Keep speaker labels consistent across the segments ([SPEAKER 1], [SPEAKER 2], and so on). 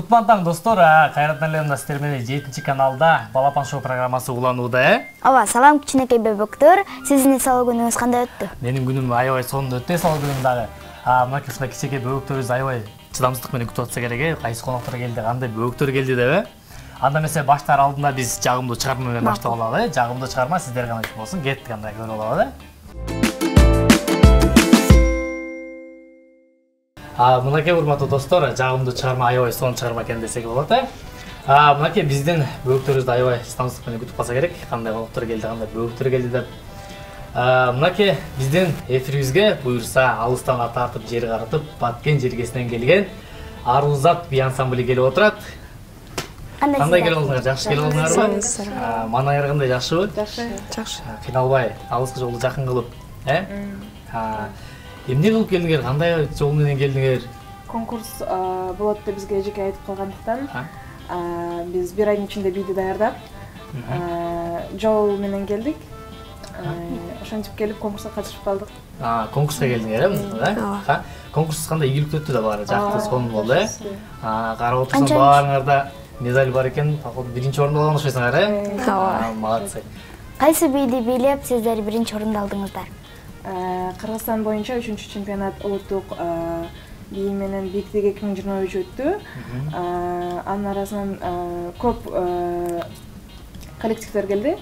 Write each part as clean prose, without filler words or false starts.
[SPEAKER 1] Кутман таң достор, кайрадан эле мына сиздер менен 7 каналда Балапан шоу программасы уланууда.
[SPEAKER 2] Ооба, салам кичинекей бөбөктөр. Сиздин салуу күнүңүз кандай өттү?
[SPEAKER 1] Менин күнүм аябай сонун өттү, салуу күнүм дагы. Мына кичинекей бөбөктөрүбүз аябай чыдамсыздык менен күтүп атса керек, кайсы коноктор келди, кандай бөбөктөр келди деп. Анда эмесе баштар алдында биз жагымдуу чыгарма менен баштап алалы. Жагымдуу чыгарма сиздерге гана болсун, кеттик анда көрүп алалы. Мынакей урматтуу достор, жагымдуу чыгарма аябай сонун чыгарма экен десек болот. Мынакей биздин бөбөктөрүбүздү аябай чыдамсыздык менен күтүп калса керек, кандай коноктор келди, кандай бөбөктөр келди деп. Мынакей биздин эфирибизге буюрса алыстан ат тартып жер каратып, Баткен жергесинен келген Арузат би ансамблі келип отурат. Кандай келип алдыңар? Жакшы келип алдыңарбы? Манайыр кандай, жакшыбы?
[SPEAKER 3] Жакшы.
[SPEAKER 1] Кыйналбай, алыскы жолду жакын кылып, эмне кылып келдиңер? Кандай жол менен келдиңер?
[SPEAKER 3] Конкурс болот деп бизге эжеке айтып калгандыктан, биз бир айдын ичинде бийди даярдап, жол менен келдик. Ошентип келип конкурска катышып калдык.
[SPEAKER 1] Конкурска келдиңер, да? Конкурс кандай ийгиликтүү өттү да баары, жакты, сонун болду, карап отурсам баарыңарда медаль бар экен, походу биринчи орунду алган окшойсуңар, молодцы.
[SPEAKER 2] Кайсы бийди бийлеп сиздер биринчи орунду алдыңыздар?
[SPEAKER 3] Кыргызстан боюнча 3-чү чемпионат улуттук бий менен бийиктик 2023 өттү. Анын арасынан көп коллективдер келди.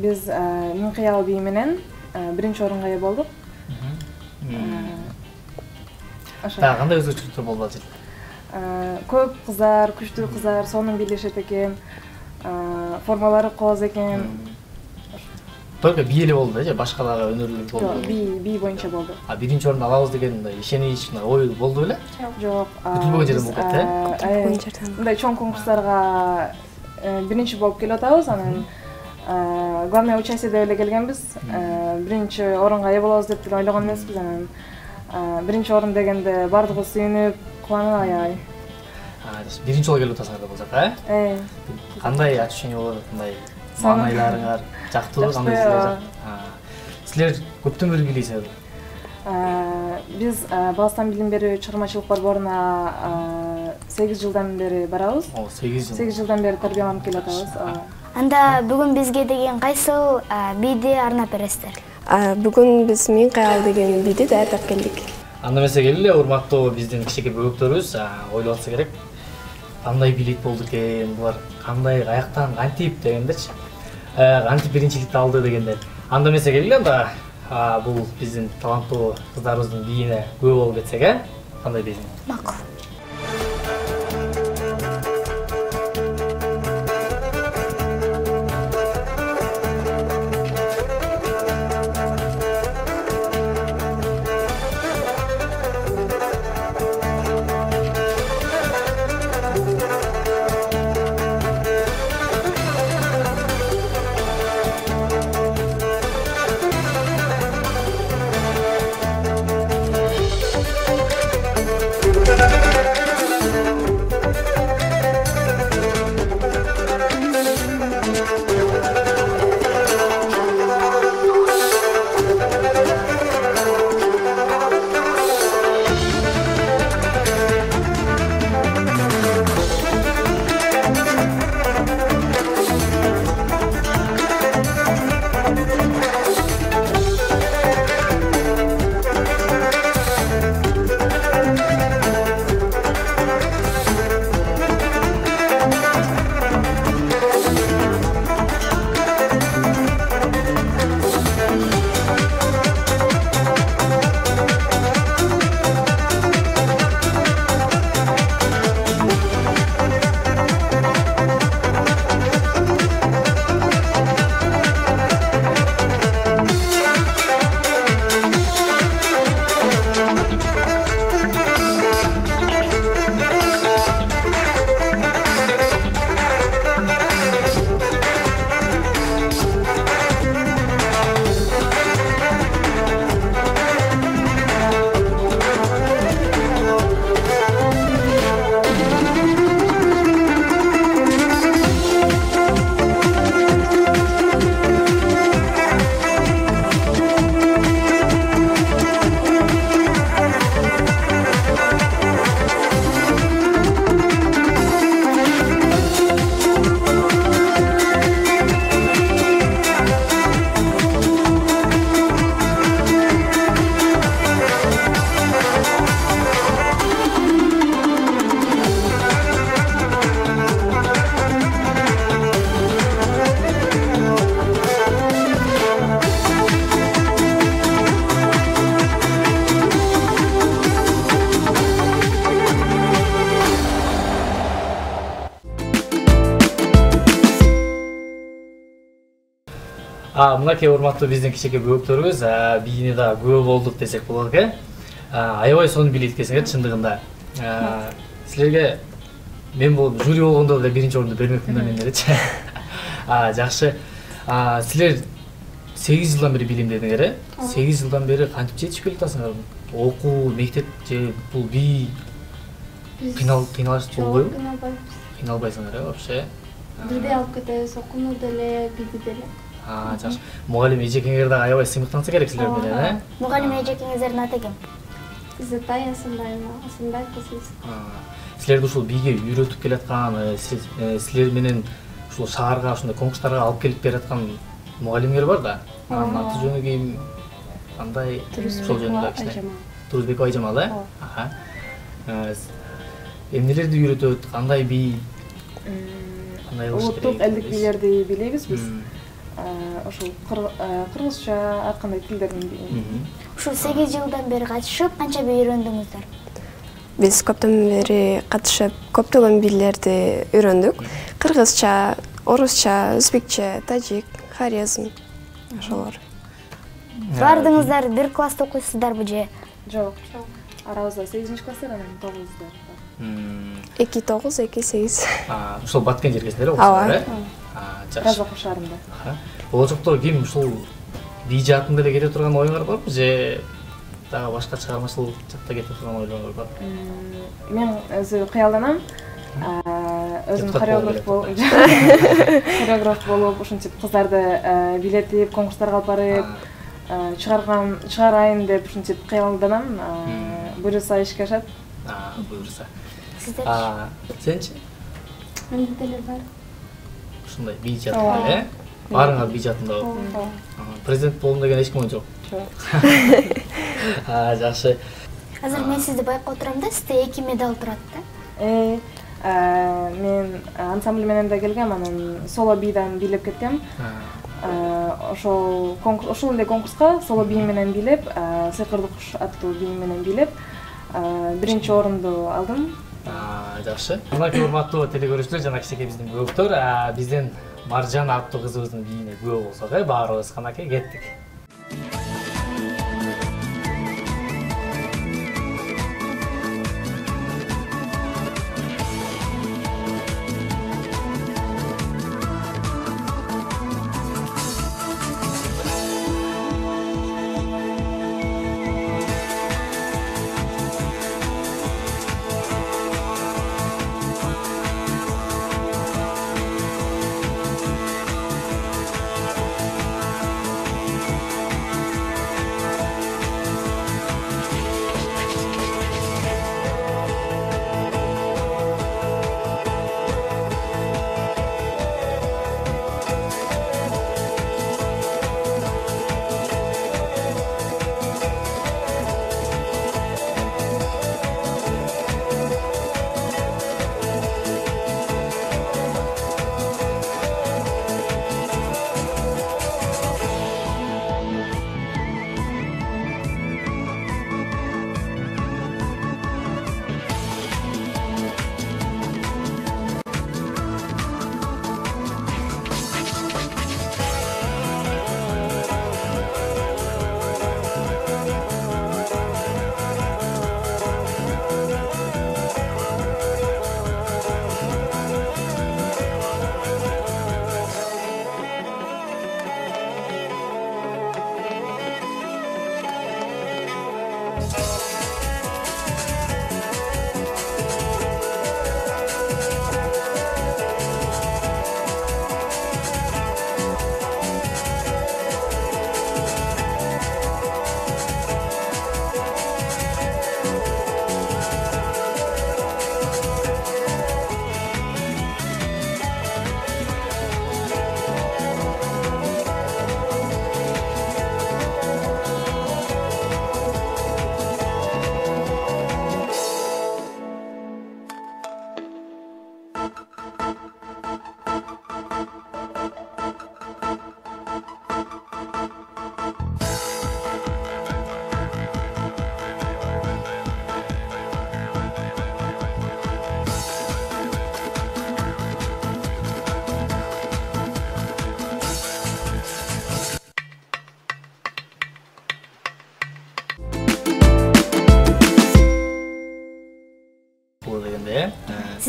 [SPEAKER 3] Биз Миңкыял бий менен биринчи орунга ээ болдук.
[SPEAKER 1] Кандай өзгөчөлүктөр болду ал жерде?
[SPEAKER 3] Көп кыздар, күчтүү кыздар сонун бийлешет экен. Формалары кооз экен.
[SPEAKER 1] Только бийли болду, же башка дагы өнөрлүү болду?
[SPEAKER 3] Бий боюнча болду.
[SPEAKER 1] Биринчи орунду алабыз деген ишенич, ой болду беле?
[SPEAKER 3] Жок.
[SPEAKER 1] Күтүлбөгөн жерден болуп кетти,
[SPEAKER 3] мындай чоң конкурстарга биринчи болуп келип атабыз, анан главное участие деп эле келгенбиз. Биринчи орунга ээ болобуз деп деле ойлогон эмеспиз, анан биринчи орун дегенде бардыгыбыз сүйүнүп, кубанып аябай.
[SPEAKER 1] Биринчи жолу келип атасыңар да болсак, кандай ощущение болот, кандай маанайларыңар жактыбы, кандай силер көптөн бери бийлейсиздер?
[SPEAKER 3] Биз Баластан билим берүү чыгармачылык борборуна 8 жылдан бери барабыз. 8 жылдан бери тарбияланып келип атабыз.
[SPEAKER 2] Анда бүгүн бизге деген кайсыл бийди арнап бересиздер?
[SPEAKER 4] Бүгүн биз Миңкыял деген бийди даярдап келдик.
[SPEAKER 1] Анда эмесе келгиле, урматтуу биздин кичинекей бөбөктөрүбүз ойлоп атса керек. Кандай бийлейт болду экен, булар кандай, каяктан, кантип дегендерчи. Кантип биринчиликти алды дегендер. Анда эмесе келгиле, анда бул биздин таланттуу кыздарыбыздын бийине күбө болуп кетсек, кандай дейсиң?
[SPEAKER 2] Макул.
[SPEAKER 5] Thank you.
[SPEAKER 1] Мынакей урматтуу биздин кичине бөөктөрүбүз бийине да күбө болдук десек болот экен. Аябай сонун билет экенсиңер чындыгында. Силерге мен болуп жюри болгондо деле биринчи орунду бермекмин да мен делечи. Жакшы. Силер 8 жылдан бери билим дедиңер, э? 8 жылдан бери кантип жетишип келатасыңар? Окуу, мектеп же бул бий кыйналыш болбойбу? Кыйналбайсыңар, э, вообще?
[SPEAKER 5] Бирдей алып кетебиз, окууну деле, бийди деле.
[SPEAKER 1] Жакшы. Мугалим эжекеңер да аябай сыймыктанса керек силер менен, э?
[SPEAKER 2] Мугалим эжекеңиздердин аты ким?
[SPEAKER 5] Изетай Асанбай кызыбыз.
[SPEAKER 1] Силерди ушул бийге үйрөтүп келаткан, силер менен ушул шаарга, ушундай конкурстарга алып келип бераткан мугалимдер бар да. Анын аты жөнү ким? Кандай? Ошол жөнүндө кичине. Турузбекова Айжамал, э? Эмнелерди үйрөтөт? Кандай бий?
[SPEAKER 3] Улуттук элдик бийлерди билебиз биз. Ошол кыргызча, ар кандай тилдердин бийин.
[SPEAKER 2] Ушул 8 жылдан бери катышып, канча бий үйрөндүңүздөр?
[SPEAKER 4] Биз көптөн бери катышып, көптөгөн бийлерди үйрөндүк. Кыргызча, орусча, өзбекче, тажик, хорезм ошолор.
[SPEAKER 2] Бардыңыздар бир класста окуйсуздарбы же?
[SPEAKER 3] Жок. Арабызда 8-класстар, анан 9-дар.
[SPEAKER 4] 2-9, 2-8.
[SPEAKER 1] Ушул баткен жергесиндер окуйсуздар, э? Жакшы.
[SPEAKER 3] Казак шаарында.
[SPEAKER 1] Болочокто ким ушул бий жаатында эле кете турган оюңар барбы же дагы башка чыгармачылык жакта кете турган ойлоруңар барбы?
[SPEAKER 3] Мен өзү кыялданам. Өзүм хореограф болуп, ушинтип кыздарды билетип, конкурстарга алып барып, чыгарайын деп ушинтип кыялданам. Буюрса ишке ашат.
[SPEAKER 1] Буюрса.
[SPEAKER 2] Сиздер?
[SPEAKER 1] Сенчи?
[SPEAKER 5] Менде деле бар.
[SPEAKER 1] Ушундай бий жаатында, э? Барыңар бий жаатында болуп. Президент болом деген эч ким жок.
[SPEAKER 3] Жок.
[SPEAKER 1] Жакшы.
[SPEAKER 2] Азыр мен сизди байкап турам да, сизде 2 медаль турат да.
[SPEAKER 3] Мен ансамбль менен да келгем, анан соло бийден бийлеп кеткем. Ошол эле конкурска соло бий менен бийлеп, Сыйкырдуу куш аттуу бий менен бийлеп, биринчи орунду алдым.
[SPEAKER 1] Жакшы. Мынакей урматтуу телекөрүүчүлөр жана кичинекей биздин бөөктөр, биздин Маржан аттуу кызыбыздын бийине күбө болсок, баарыбыз канакей кеттик.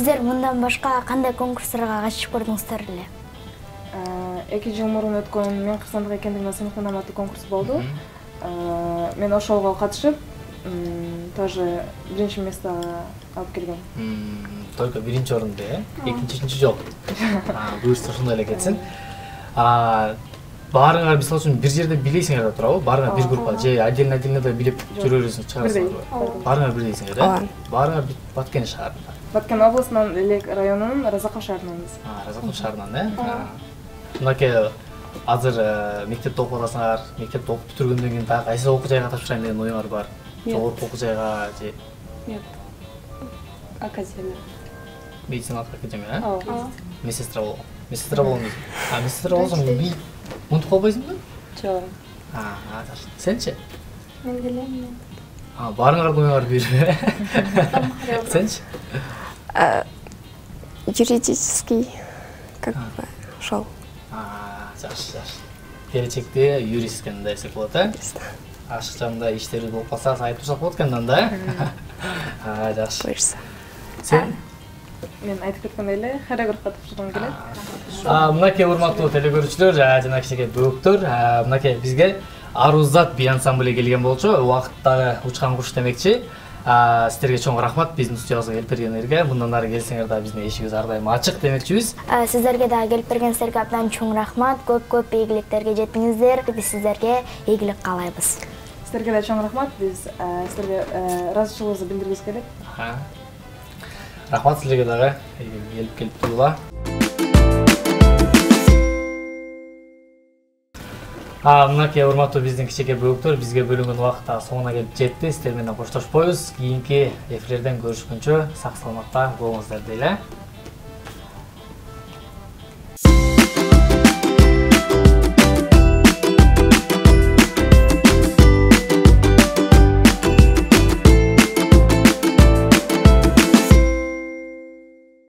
[SPEAKER 2] Сиздер мындан башка кандай конкурстарга катышып көрдүңүздөр эле?
[SPEAKER 3] 2 жыл мурун өткөн мен кырсандык экендигиме сыймыктан аматтуу конкурс болду. Мен ошолго катышып, тоже биринчи место алып келгем.
[SPEAKER 1] Только биринчи орунду, экинчи, үчүнчү жок. Буюрса ошондой эле кетсин. Баарыңар мисалы үчүн бир жерде билесиңер да турабы? Баарыңар бир группа же отдельно да билип жүрөрсүң, чыгарсыңарбы? Баарыңар бирдейсиңер, да? Баарыңар Баткен шаарында.
[SPEAKER 3] Баткен областынан Элек районунун Разаков шаарынанбыз.
[SPEAKER 1] Разаков шаарынан, Мынакей азыр мектепте окуп атасыңар, мектепте окуп бүтүргөндөн кийин дагы кайсы окуу жайга тапшырайын деген оюңар бар? Жогорку окуу жайга же
[SPEAKER 6] академия.
[SPEAKER 1] Медициналык академия, Медсестра болгон. Медсестра болгон. Медсестра болсоң би мынтип калбайсыңбы?
[SPEAKER 6] Жок.
[SPEAKER 1] Сенчи?
[SPEAKER 5] Мен деле.
[SPEAKER 1] Баарыңарды оюңар бир. Сенчи?
[SPEAKER 4] Юридический, как бы, ошол.
[SPEAKER 1] Жакшы. Келечекте юрист экен десек болот, Ашыкчамда иштери болуп калса, айтып турсак болот экен да. Жакшы.
[SPEAKER 4] Буюрса.
[SPEAKER 1] Сен?
[SPEAKER 3] Мен айтып кеткендей эле хореографка тапшыргым келет.
[SPEAKER 1] Мынакей урматтуу телекөрүүчүлөр, жана кичинекей бөөктөр, мынакей бизге Арузат би ансамблі келген болчу. Убакыттагы учкан куш демекчи. Сиздерге чоң рахмат биздин студиябызга келип бергениңерге. Мындан ары келсеңер да биздин эшигибиз ар дайым ачык демекчибиз.
[SPEAKER 2] Сиздерге дагы келип бергениңиздерге абдан чоң рахмат. Көп ийгиликтерге жетиңиздер. Биз сиздерге ийгилик каалайбыз.
[SPEAKER 3] Сиздерге да чоң рахмат. Биз сиздерге ыраазычылыгыбызды билдиргибиз келет.
[SPEAKER 1] Рахмат силерге дагы келип турууга. Мынакей урматтуу биздин кичинекей бөөктөр, бизге бөлүнгөн убакыт соңуна келип жетти. Сиздер менен коштошпойбуз. Кийинки эфирлерден көрүшкөнчө сак саламатта болуңуздар дейли.